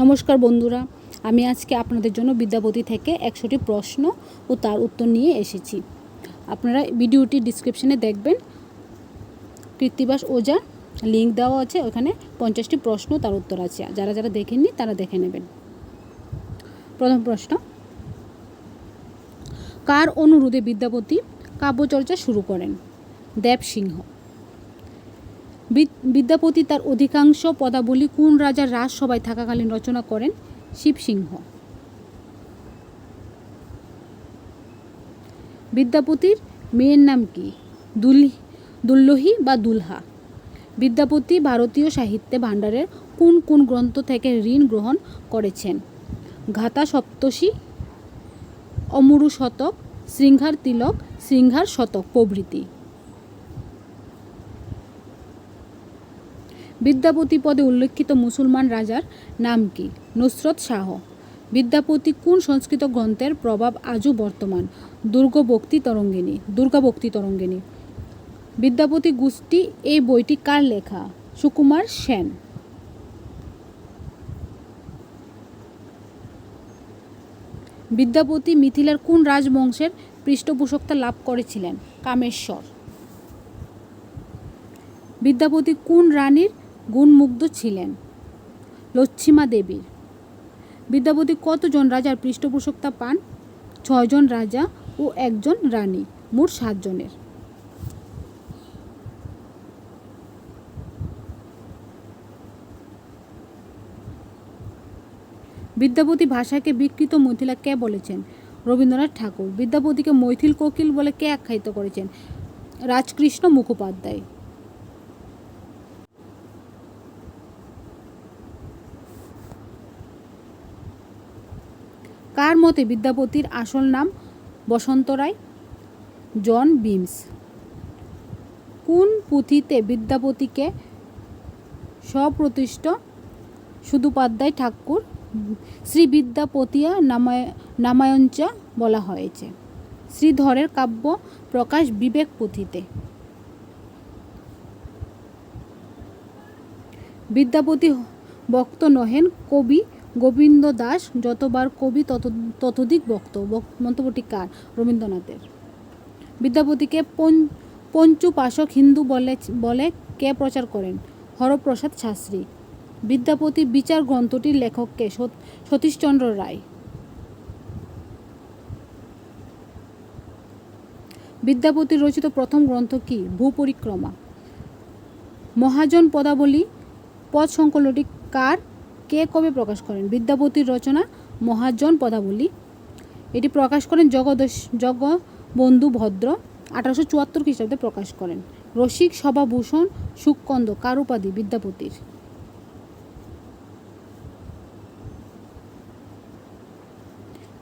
নমস্কার বন্ধুরা, আমি আজকে আপনাদের জন্য বিদ্যাপতি থেকে 100টি প্রশ্ন ও তার উত্তর নিয়ে এসেছি। আপনারা ভিডিওটি ডিসক্রিপশনে দেখবেন, কৃত্তিবাস ওঝা লিঙ্ক দেওয়া আছে, ওখানে 50টি প্রশ্ন তার উত্তর আছে। যারা যারা দেখেননি তারা দেখে নেবেন। প্রথম প্রশ্ন, কার অনুরোধে বিদ্যাপতি কাব্যচর্চা শুরু করেন? দেবসিংহ। বিদ্যাপতি তার অধিকাংশ পদাবলী কোন রাজার রাজসভায় থাকাকালীন রচনা করেন? শিবসিংহ। বিদ্যাপতির মেয়ের নাম কি? দুল্লহী বা দুলহা। বিদ্যাপতি ভারতীয় সাহিত্যে ভাণ্ডারের কোন কোন গ্রন্থ থেকে ঋণ গ্রহণ করেছেন? গাথা সপ্তশী, অমরু শতক, শৃঙ্গার তিলক, শৃঙ্গার শতক প্রভৃতি। বিদ্যাপতি পদে উল্লেখিত মুসলমান রাজার নাম কি? নুসরত শাহ। বিদ্যাপতি কোন সংস্কৃত গ্রন্থের প্রভাব আজও বর্তমান? দুর্গাভক্তি তরঙ্গিনী। বিদ্যাপতি গোষ্ঠী এই বইটি কার লেখা? সুকুমার সেন। বিদ্যাপতি মিথিলার কোন রাজবংশের পৃষ্ঠপোষকতা লাভ করেছিলেন? কামেশ্বর। বিদ্যাপতি কোন রানীর গুণমুগ্ধ ছিলেন? লচ্ছিমা দেবীর। বিদ্যাপতি কতজন রাজার পৃষ্ঠপোষকতা পান? 6 জন রাজা ও 1 জন রানী, মোট 7 জনের। বিদ্যাপতি ভাষাকে বিকৃত মৈথিলা কে বলেছেন? রবীন্দ্রনাথ ঠাকুর। বিদ্যাপতিকে মৈথিল কোকিল বলে কে আখ্যায়িত করেছেন? রাজকৃষ্ণ মুখোপাধ্যায়। কার মতে বিদ্যাপতির আসল নাম বসন্ত রায়? জন বিমস। কোন পুঁথিতে বিদ্যাপতিকে সপ্রতিষ্ঠ সুধোপাধ্যায় ঠাকুর শ্রীবিদ্যাপতিয়া নামায়ঞ্চা বলা হয়েছে? শ্রীধরের কাব্য প্রকাশ বিবেক পুঁথিতে। বিদ্যাপতি বক্ত নহেন, কবি গোবিন্দ দাস। যতবার কবি ততোধিক বক্ত। মন্তব্যটি কার? রবীন্দ্রনাথের। বিদ্যাপতিকে পঞ্চুপাশক হিন্দু বলে কে প্রচার করেন? হরপ্রসাদ শাস্ত্রী। বিদ্যাপতি বিচার গ্রন্থটির লেখককে? সতীশচন্দ্র রায়। বিদ্যাপতির রচিত প্রথম গ্রন্থ কি? ভূপরিক্রমা। মহাজন পদাবলী পদ সংকলনটি কার, কে, কবে প্রকাশ করেন? বিদ্যাপতির রচনা মহাজন পদাবলী। এটি প্রকাশ করেন জগবন্ধু ভদ্র 1874 খ্রিস্টাব্দে প্রকাশ করেন। রসিক সভাভূষণ সুকন্দ কার উপাধি? বিদ্যাপতির।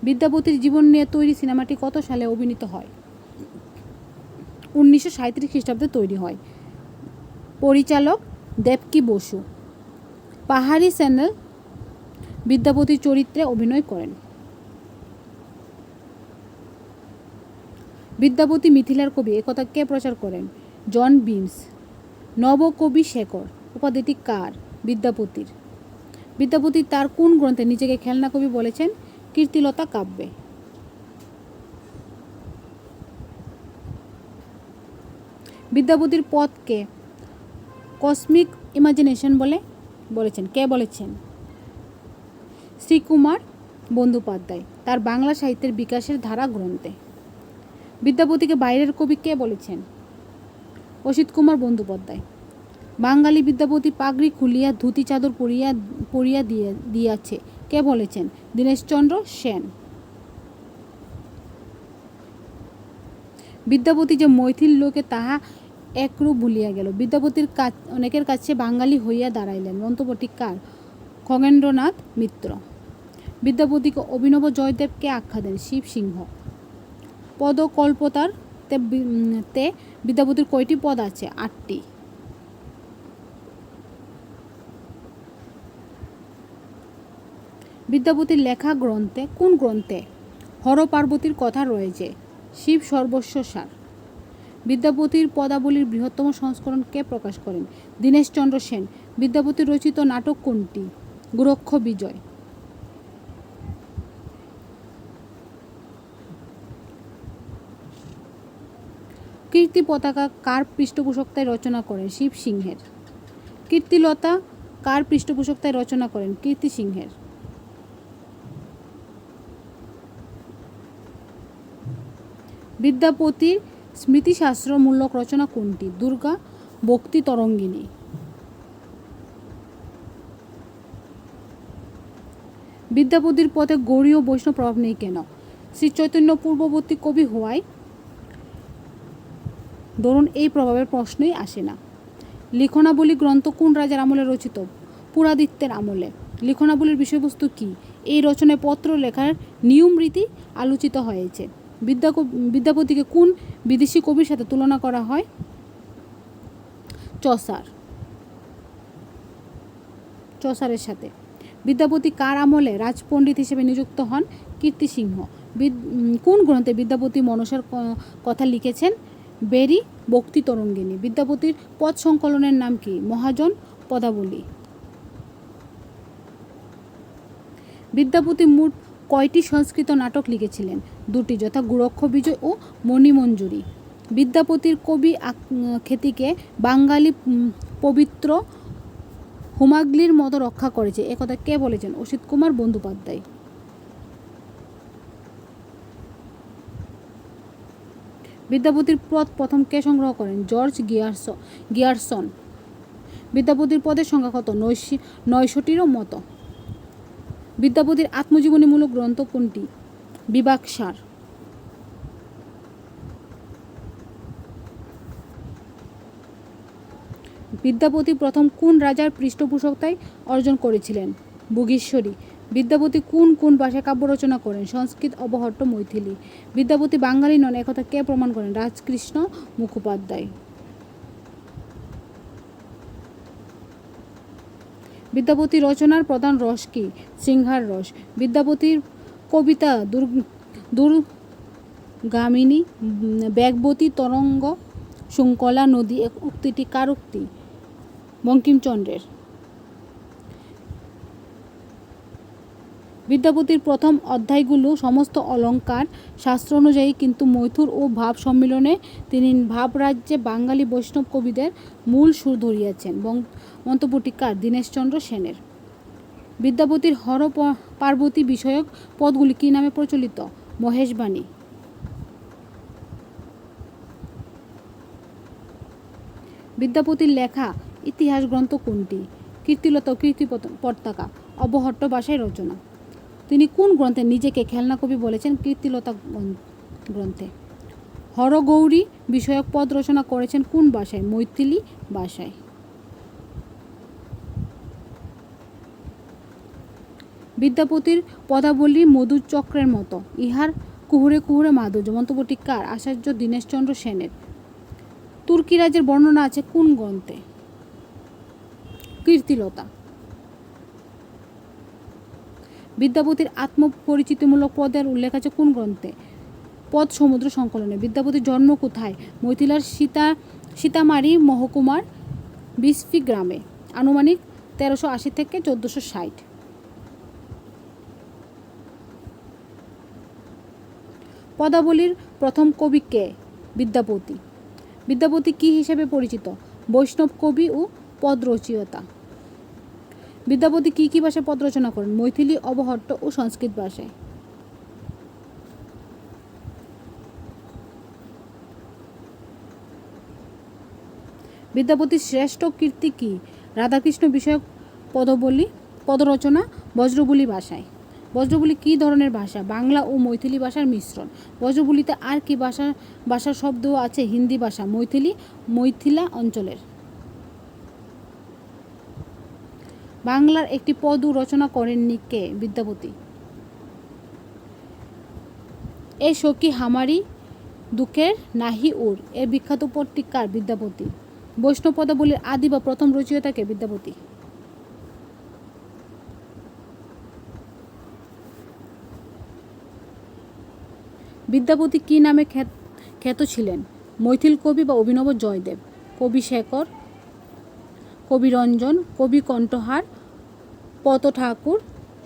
বিদ্যাপতির জীবন নিয়ে তৈরি সিনেমাটি কত সালে অভিনীত হয়? 1937 খ্রিস্টাব্দে তৈরি হয়। পরিচালক দেবকী বসু। পাহাড়ি চ্যানেল বিদ্যাপতির চরিত্রে অভিনয় করেন। বিদ্যাপতি মিথিলার কবি একথা কে প্রচার করেন? জন বিমস। নবকবি শেখর উপাধিটি কার? বিদ্যাপতির। বিদ্যাপতি তার কোন গ্রন্থে নিজেকে খেলনা কবি বলেছেন? কীর্তিলতা কাব্যে। বিদ্যাপতির পথকে কসমিক ইমাজিনেশন বলেছেন কে বলেছেন? শ্রীকুমার বন্দ্যোপাধ্যায় তার বাংলা সাহিত্যের বিকাশের ধারা গ্রন্থে। বিদ্যাপতিকে বাইরের কবি কে বলেছেন? অসিত কুমার বন্দ্যোপাধ্যায়। বাঙালি বিদ্যাপতি পাগড়ি খুলিয়া ধুতি চাদর পরিয়া দিয়াছে কে বলেছেন? দীনেশচন্দ্র সেন। বিদ্যাপতি যে মৈথিল লোকে তাহা একরূপ ভুলিয়া গেল। বিদ্যাপতির অনেকের কাছে বাঙালি হইয়া দাঁড়াইলেন। মন্তব্যটি কার? খগেন্দ্রনাথ মিত্র। বিদ্যাপতিকে অভিনব জয়দেব কে আখ্যা দেন? শিবসিংহ। পদকল্পতার তে বিদ্যাপতির কয়টি পদ আছে? 8টি। বিদ্যাপতির লেখা গ্রন্থে কোন গ্রন্থে হরপার্বতীর কথা রয়েছে? শিব সর্বস্ব সার। বিদ্যাপতির পদাবলীর বৃহত্তম সংস্করণ কে প্রকাশ করেন? দীনেশচন্দ্র সেন। বিদ্যাপতির রচিত নাটক কোনটি? গোরক্ষ বিজয়। কীর্তি পতাকা কার পৃষ্ঠপোষকতায় রচনা করেন? শিব সিংহের। কীর্তিলতা কার পৃষ্ঠপোষকতায় রচনা করেন? কীর্তি সিংহের। বিদ্যাপতির স্মৃতিশাস্ত্রমূলক রচনা কোনটি? দুর্গা ভক্তি তরঙ্গিনী। বিদ্যাপতির পথে গৌড়ী ও বৈষ্ণব প্রভাব নেই কেন? শ্রী চৈতন্য পূর্ববর্তী কবি হওয়ায় ধরুন এই প্রভাবের প্রশ্নই আসে না। লিখনাবলী গ্রন্থ কোন রাজার আমলে রচিত? পুরাদিত্যের আমলে। লিখনাবলীর বিষয়বস্তু কি? এই রচনায় পত্র লেখার নিয়ম রীতি আলোচিত হয়েছে। বিদ্যাপতিকে কোন বিদেশি কবির সাথে তুলনা করা হয়? চসারের সাথে। বিদ্যাপতি কার আমলে রাজপণ্ডিত হিসেবে নিযুক্ত হন? কীর্তি সিংহ। কোন গ্রন্থে বিদ্যাপতি মনসার কথা লিখেছেন? বেরি ভক্তি তরঙ্গিনী। বিদ্যাপতির পদ সংকলনের নাম কি? মহাজন পদাবলী। বিদ্যাপতি মোট কয়টি সংস্কৃত নাটক লিখেছিলেন? দুটি, যথা গোরক্ষ বিজয় ও মণিমঞ্জুরি। বিদ্যাপতির কবি খ্যাতিকে বাঙালি পবিত্র হুমাগ্নির মতো রক্ষা করেছে, একথা কে বলেছেন? অসিত কুমার বন্দ্যোপাধ্যায়। বিদ্যাপতির পদ প্রথম কে সংগ্রহ করেন? George Grierson. বিদ্যাপতির পদের সংখ্যা কত? ৯০টিরও মতো। বিদ্যাপতির আত্মজীবনীমূলক গ্রন্থ কোনটি? বিভাগসার। বিদ্যাপতি প্রথম কোন রাজার পৃষ্ঠপোষকতায় অর্জন করেছিলেন? ভোগেশ্বরী। বিদ্যাপতি কোন কোন ভাষায় কাব্য রচনা করেন? সংস্কৃত, অবহট্ট, মৈথিলী। বিদ্যাপতি বাঙালি নন একথা কে প্রমাণ করেন? রাজকৃষ্ণ মুখোপাধ্যায়। বিদ্যাপতি রচনার প্রধান রস কি? সিংহার রস। বিদ্যাপতির কবিতা দুর্গামিনী, বেগবতী, তরঙ্গ, শৃঙ্খলা, নদী উক্তিটি কার উক্তি? বঙ্কিমচন্দ্রের। বিদ্যাপতির প্রথম অধ্যায়গুলো সমস্ত অলঙ্কার শাস্ত্র অনুযায়ী, কিন্তু মৈথুর ও ভাব সম্মিলনে তিনি ভাবরাজ্যে বাঙালি বৈষ্ণব কবিদের মূল সুর ধরিয়েছেন। মন্তব্যটি কার? দীনেশচন্দ্র সেনের। বিদ্যাপতির হর পার্বতী বিষয়ক পদগুলি কী নামে প্রচলিত? মহেশবাণী। বিদ্যাপতির লেখা ইতিহাস গ্রন্থ কোনটি? কীর্তিলতা ও কীর্তি পতাকা। অবহট্ট ভাষায় রচনা। তিনি কোন গ্রন্থে নিজেকে খেলনা কবি বলেছেন? কীর্তিলতা গ্রন্থে। হরগৌরী বিষয়ক পদ রচনা করেছেন কোন ভাষায়? মৈথিলী ভাষায়। বিদ্যাপতির পদাবলী মধুচক্রের মতো, ইহার কুহুরে কুহুরে মাধুর্য। মন্তব্যটি কার? আচার্য দীনেশচন্দ্র সেনের। তুর্কি রাজ্যের বর্ণনা আছে কোন গ্রন্থে? কীর্তিলতা। বিদ্যাপতির আত্মপরিচিতিমূলক পদের উল্লেখ আছে কোন গ্রন্থে? পদ সমুদ্র সংকলনে। বিদ্যাপতির জন্ম কোথায়? মৈথিলার সীতামারি মহকুমার বিসফি গ্রামে, আনুমানিক 1380 থেকে 1460। পদাবলীর প্রথম কবি কে? বিদ্যাপতি। বিদ্যাপতি কি হিসেবে পরিচিত? বৈষ্ণব কবি ও পদ রচয়িতা। বিদ্যাপতি কি কি ভাষায় পদ রচনা করেন? মৈথিলী, অবহট্ট ও সংস্কৃত ভাষায়। বিদ্যাপতির শ্রেষ্ঠ কীর্তি কি? রাধাকৃষ্ণ বিষয়ক পদরচনা ব্রজবুলি ভাষায়। ব্রজবুলি কী ধরনের ভাষা? বাংলা ও মৈথিলী ভাষার মিশ্রণ। ব্রজবুলিতে আর কি ভাষার শব্দ আছে? হিন্দি ভাষা, মৈথিলা অঞ্চলের। বাংলার একটি পদও রচনা করেননি কে? বিদ্যাপতি। এ সখী হামারি দুঃখের নাহি ওর, এর বিখ্যাত পদটি কার? বিদ্যাপতি। বৈষ্ণব পদাবলীর আদি বা প্রথম রচয়িতা কে? বিদ্যাপতি। বিদ্যাপতি কি নামে খ্যাত ছিলেন? মৈথিল কবি বা অভিনব জয়দেব, কবি শেখর, কবি রঞ্জন, কবি কণ্ঠহার, পত ঠাকুর,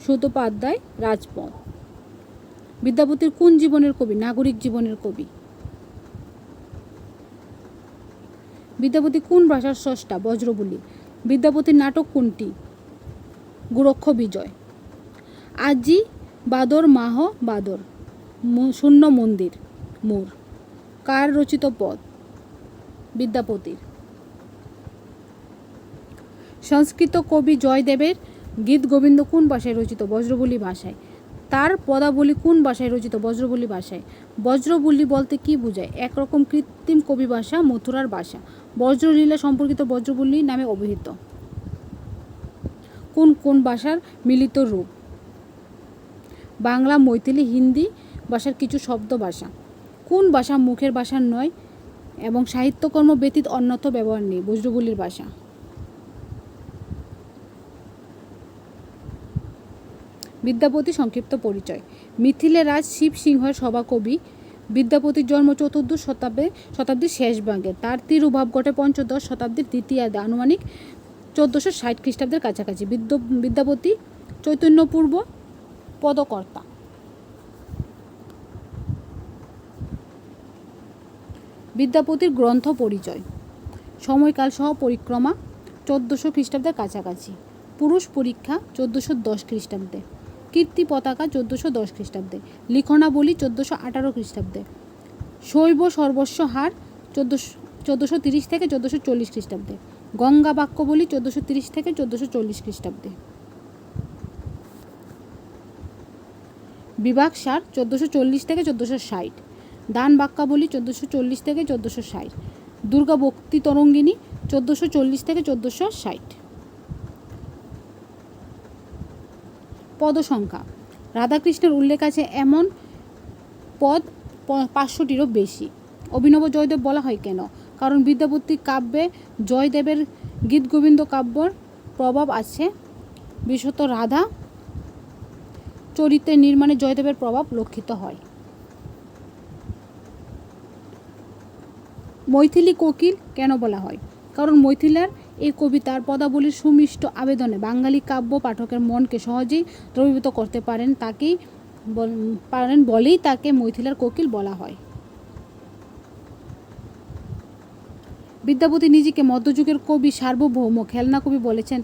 সুতোপাধ্যায়, রাজপথ। বিদ্যাপতির কোন জীবনের কবি? নাগরিক জীবনের কবি। বিদ্যাপতি কোন ভাষার স্রষ্টা? ব্রজবুলি। বিদ্যাপতির নাটক কোনটি? গোরক্ষ বিজয়। আজি বাদর মাহ বাদর, শূন্য মন্দির, মোর। কার রচিত পদ? বিদ্যাপতির। সংস্কৃত কবি জয়দেবের গীত গোবিন্দ কোন ভাষায় রচিত? ব্রজবুলি ভাষায়। তার পদাবলী কোন ভাষায় রচিত? ব্রজবুলি ভাষায়। ব্রজবুলি বলতে কি বোঝায়? একরকম কৃত্রিম কবি ভাষা, মথুরার ভাষা। ব্রজলীলা সম্পর্কিত ব্রজবুলি নামে অভিহিত। কোন কোন ভাষার মিলিত রূপ? বাংলা, মৈথিলি, হিন্দি ভাষার কিছু শব্দ ভাষা। কোন ভাষা মুখের ভাষা নয় এবং সাহিত্যকর্ম ব্যতীত অন্যত্র ব্যবহার নেই? ব্রজবুলির ভাষা। বিদ্যাপতি সংক্ষিপ্ত পরিচয়। মিথিলে রাজ শিব সিংহের সভাকবি। বিদ্যাপতির জন্ম চতুর্দশ শতাব্দীর শেষ ভাগে। তার তিরোভাব ঘটে পঞ্চদশ শতাব্দীর দ্বিতীয়ার্ধে, আনুমানিক 1460 খ্রিস্টাব্দের কাছাকাছি। বিদ্যাপতি চৈতন্যপূর্ব পদকর্তা। বিদ্যাপতির গ্রন্থ পরিচয়। সময়কাল সহ পরিক্রমা 1400 খ্রিস্টাব্দের কাছাকাছি। পুরুষ পরীক্ষা 1410 খ্রিস্টাব্দে। কীর্তি পতাকা 1410 খ্রিস্টাব্দে। লিখনাবলী 1418 খ্রিস্টাব্দে। শৈব সর্বস্ব হার 1430 থেকে 1440 খ্রিস্টাব্দে। গঙ্গা বাক্যবলী 1430 থেকে 1440 খ্রিস্টাব্দে। বিভাগ সার 1440 থেকে 1460। দান বাক্যাবলী 1440 থেকে 1460। দুর্গা ভক্তি তরঙ্গিনী 1440 থেকে 1460। পদ সংখ্যা। রাধাকৃষ্ণের উল্লেখ আছে এমন পদ 500টিরও বেশি। অভিনব জয়দেব বলা হয় কেন? কারণ বিদ্যাপতি কাব্যে জয়দেবের গীতগোবিন্দ কাব্যর প্রভাব আছে, বিশেষত রাধা চরিত্রের নির্মাণে জয়দেবের প্রভাব লক্ষিত হয়। মৈথিলী কোকিল কেন বলা হয়? কারণ মৈথিলার এই কবিতার পদাবলীর সুমিষ্ট আবেদনে বাঙালি কাব্য পাঠকের মনকে সহজেই দ্রবীভূত করতে পারেন বলেই তাকে মৈথিলার কোকিল বলা হয়। বিদ্যাপতি নিজেকে মধ্যযুগের কবি সার্বভৌম খেলনা কবি বলেছেন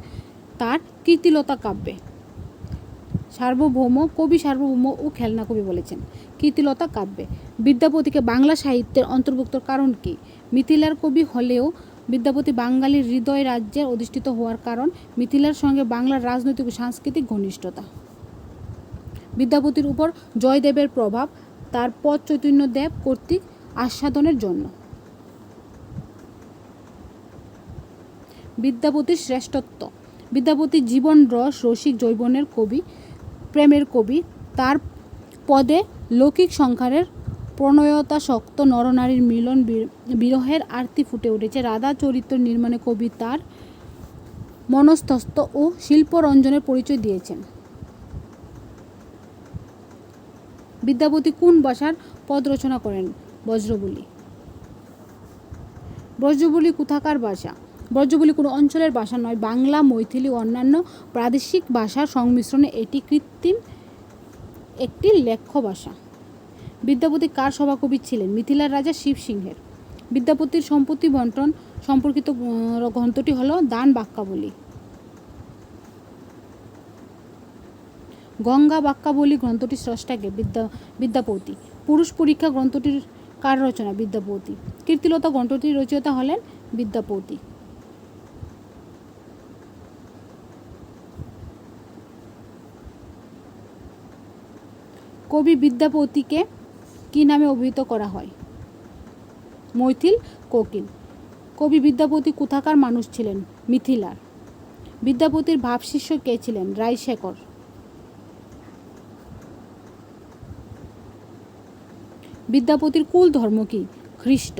তার কীর্তিলতা কাব্যে। কবি সার্বভৌম ও খেলনা কবি বলেছেন কীর্তিলতা কাব্যে। বিদ্যাপতিকে বাংলা সাহিত্যের অন্তর্ভুক্ত কারণ কি? মিথিলার কবি হলেও বিদ্যাপতি বাঙালির হৃদয় রাজ্যে অধিষ্ঠিত হওয়ার কারণ মিথিলার সঙ্গে বাংলার রাজনৈতিক ও সাংস্কৃতিক ঘনিষ্ঠতা। বিদ্যাপতির উপর জয়দেবের প্রভাব তার পদ চৈতন্যদেব কর্তৃক আস্বাদনের জন্য। বিদ্যাপতির শ্রেষ্ঠত্ব। বিদ্যাপতি জীবন রসিক যৌবনের কবি, প্রেমের কবি। তার পদে লৌকিক সংসারের প্রণয়তাসক্ত নরনারীর মিলন বিরহের আরতি ফুটে উঠেছে। রাধা চরিত্র নির্মাণে কবি তার মনস্তত্ত্ব ও শিল্পরঞ্জনের পরিচয় দিয়েছেন। বিদ্যাপতি কোন ভাষার পদ রচনা করেন? ব্রজবুলি। ব্রজবুলি কোথাকার ভাষা? ব্রজবুলি কোনো অঞ্চলের ভাষা নয়, বাংলা, মৈথিলি ও অন্যান্য প্রাদেশিক ভাষার সংমিশ্রণে এটি কৃত্রিম একটি লেখ্য ভাষা। বিদ্যাপতি কার সভাকবি ছিলেন? মিথিলার রাজা শিব সিংহের। বিদ্যাপতির সম্পত্তি বন্টন সম্পর্কিত গ্রন্থটি হল দান বাক্যাবলী। গঙ্গা বাক্যাবলী গ্রন্থটির স্রষ্টাকে? বিদ্যাপতি। পুরুষ পরীক্ষা গ্রন্থটির কার রচনা? বিদ্যাপতি। কীর্তিলতা গ্রন্থটির রচয়িতা হলেন বিদ্যাপতি। কবি বিদ্যাপতিকে কি নামে অভিহিত করা হয়? মৈথিল কোকিল। কবি বিদ্যাপতি কোথাকার মানুষ ছিলেন? মিথিলার। বিদ্যাপতির ভাবশিষ্য কে ছিলেন? রায়শেখর। বিদ্যাপতির কুল ধর্ম কি? খ্রিস্ট।